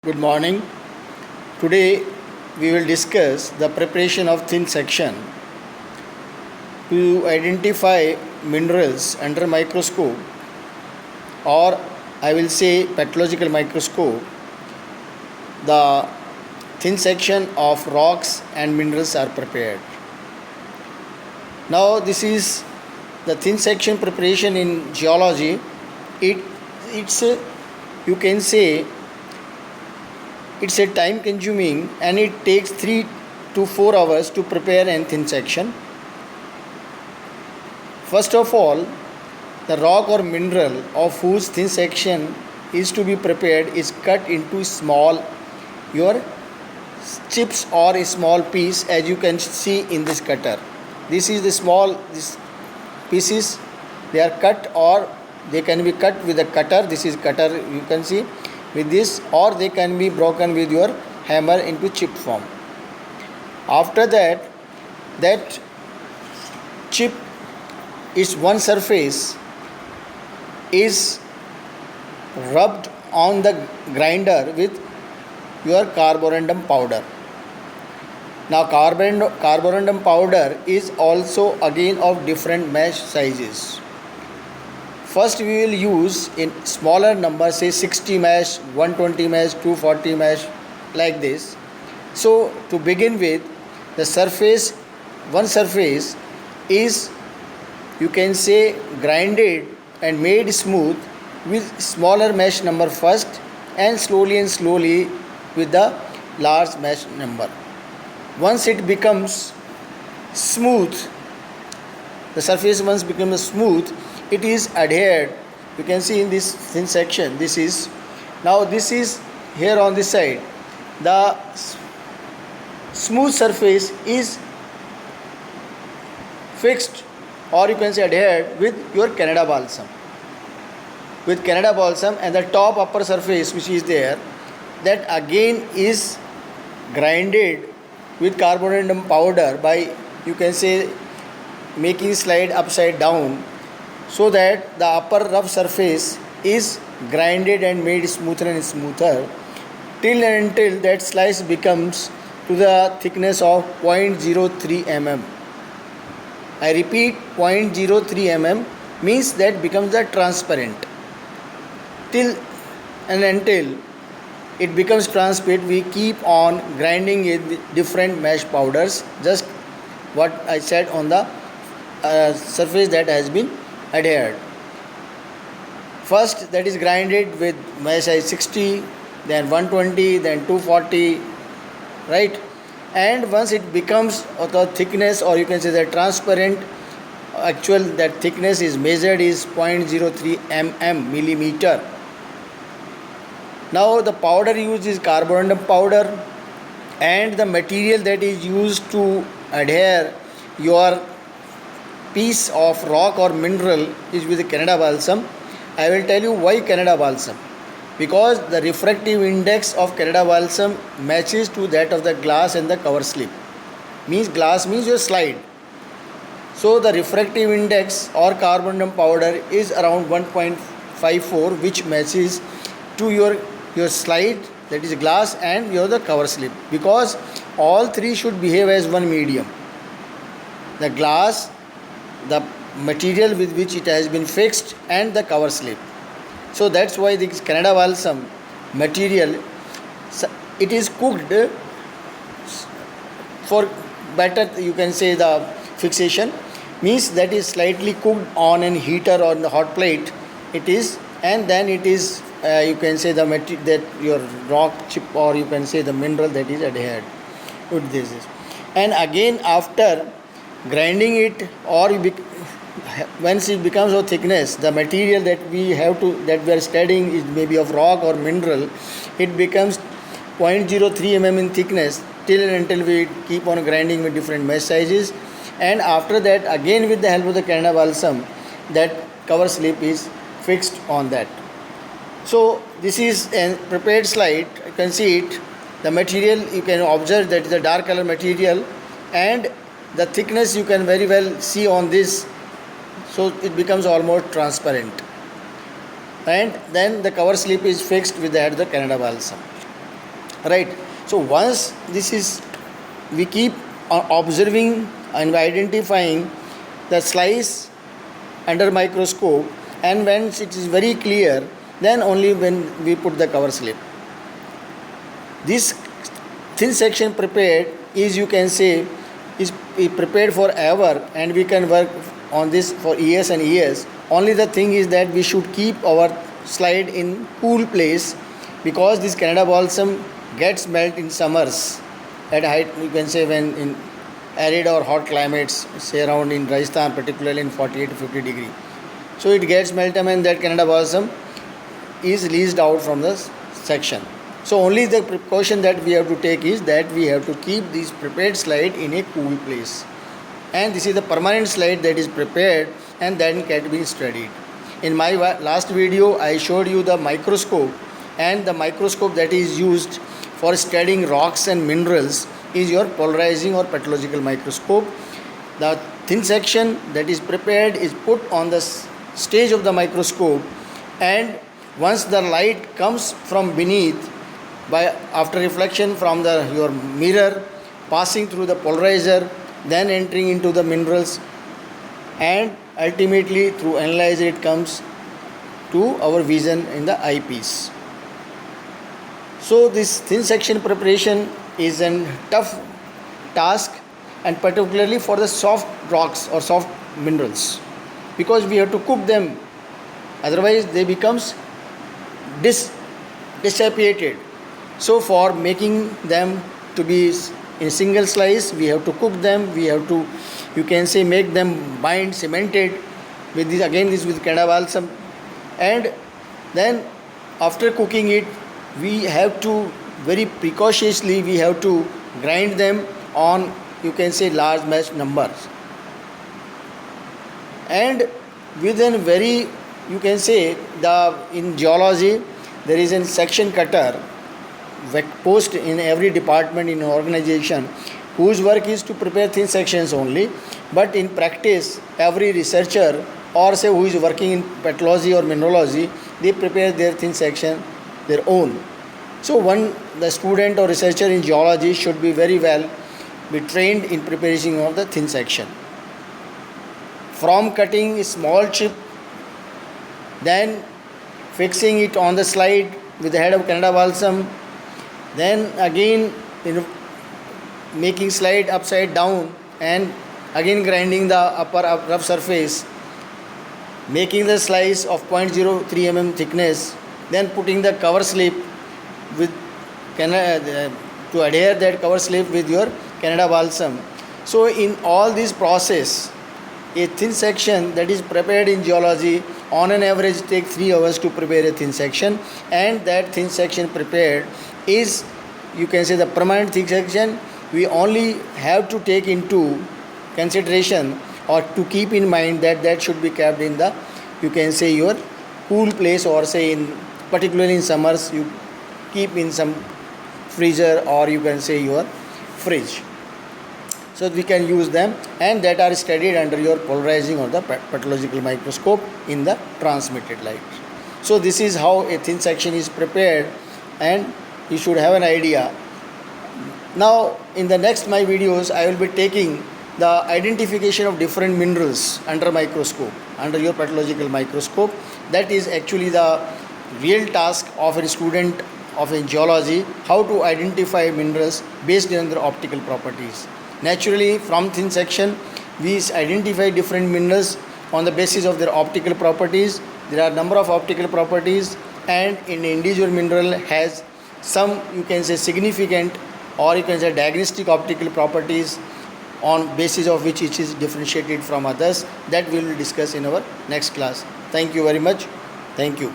Good morning. Today we will discuss the preparation of thin section to identify minerals under microscope, or I will say pathological microscope. The thin section of rocks and minerals are prepared. Now this is the thin section preparation in geology. It's you can say it's a time consuming, and it takes 3 to 4 hours to prepare a thin section. First of all, the rock or mineral of whose thin section is to be prepared is cut into small your chips or a small piece, as you can see in this cutter. This is the small this pieces. They are cut, or they can be cut with a cutter. This is cutter, you can see with this, or they can be broken with your hammer into chip form. After that chip is one surface is rubbed on the grinder with your carborundum powder. Now carborundum powder is also again of different mesh sizes. First we will use in smaller number, say 60 mesh, 120 mesh, 240 mesh, like this. So to begin with, one surface is, you can say, grinded and made smooth with smaller mesh number first, and slowly with the large mesh number. Once it becomes smooth, the surface once becomes smooth, it is adhered. You can see in this thin section, this is here on this side, the smooth surface is fixed, or you can say adhered with your Canada balsam. With Canada balsam, and the top upper surface which is there, that again is grinded with carborundum powder by, you can say, making slide upside down, so that the upper rough surface is grinded and made smoother and smoother till and until that slice becomes to the thickness of 0.03 mm. I repeat, 0.03 mm means that becomes the transparent. Till and until it becomes transparent, we keep on grinding it with different mesh powders, just what I said on the surface that has been adhered. First, that is grinded with mesh size 60, then 120, then 240, right? And once it becomes of the thickness, or you can say the transparent, actual that thickness is measured is 0.03 mm millimeter. Now the powder used is carborundum powder, and the material that is used to adhere your piece of rock or mineral is with Canada balsam. I will tell you why Canada balsam. Because the refractive index of Canada balsam matches to that of the glass and the cover slip. Glass means your slide. So the refractive index or carborundum powder is around 1.54, which matches to your slide, that is glass, and the cover slip, because all three should behave as one medium. The glass, the material with which it has been fixed, and the cover slip. So that's why this Canada balsam material, it is cooked for better, you can say, the fixation, means that is slightly cooked on an heater or on the hot plate it is, and then it is you can say the material that your rock chip, or you can say the mineral that is adhered with this. And again after grinding it, or once it becomes of thickness, the material that we are studying is maybe of rock or mineral, it becomes 0.03 mm in thickness till and until we keep on grinding with different mesh sizes. And after that, again with the help of the Canada balsam, that cover slip is fixed on that. So this is a prepared slide. You can see it. The material, you can observe that is a dark color material, and the thickness you can very well see on this, so it becomes almost transparent. And then the cover slip is fixed with the head of the Canada balsam. right? So once this is, we keep observing and identifying the slice under microscope, and when it is very clear, then only when we put the cover slip. This thin section prepared is, you can say, is prepared forever, and we can work on this for years and years. Only the thing is that we should keep our slide in cool place, because this Canada balsam gets melt in summers at height, you can say, when in arid or hot climates, say around in Rajasthan, particularly in 48 to 50 degree. So it gets melted, and that Canada balsam is leached out from the section. So only the precaution that we have to take is that we have to keep this prepared slide in a cool place. And this is the permanent slide that is prepared and then can be studied. In my last video, I showed you the microscope, and the microscope that is used for studying rocks and minerals is your polarizing or pathological microscope. The thin section that is prepared is put on the stage of the microscope, and once the light comes from beneath, by after reflection from the your mirror, passing through the polarizer, then entering into the minerals, and ultimately through analyzer it comes to our vision in the eyepiece. So this thin section preparation is a tough task, and particularly for the soft rocks or soft minerals, because we have to cook them, otherwise they becomes dissipated. So for making them to be in single slice, we have to cook them, we have to, you can say, make them bind cemented with this, again this with Canada balsam, and then after cooking it, we have to very precautiously, we have to grind them on, you can say, large mass numbers. And within very, you can say, the in geology there is a section cutter post in every department in organization, whose work is to prepare thin sections only. But in practice, every researcher or say who is working in pathology or mineralogy, they prepare their thin section their own. So the student or researcher in geology should be very well be trained in preparation of the thin section. From cutting a small chip, then fixing it on the slide with the head of Canada balsam, then again making slide upside down, and again grinding the upper rough surface, making the slice of 0.03 mm thickness, then putting the cover slip with to adhere that cover slip with your Canada balsam. So in all this process, a thin section that is prepared in geology on an average take 3 hours to prepare a thin section, and that thin section prepared is, you can say, the permanent thin section. We only have to take into consideration or to keep in mind that that should be kept in the, you can say, your cool place, or say in particularly in summers you keep in some freezer, or you can say your fridge, so we can use them, and that are studied under your polarizing or the pathological microscope in the transmitted light. So this is how a thin section is prepared, and you should have an idea. Now in the next my videos, I will be taking the identification of different minerals under microscope, under your pathological microscope. That is actually the real task of a student of in geology, how to identify minerals based on their optical properties. Naturally, from thin section, we identify different minerals on the basis of their optical properties. There are number of optical properties, and in individual mineral has some, you can say, significant, or you can say diagnostic optical properties, on basis of which it is differentiated from others. That we will discuss in our next class. Thank you very much. Thank you.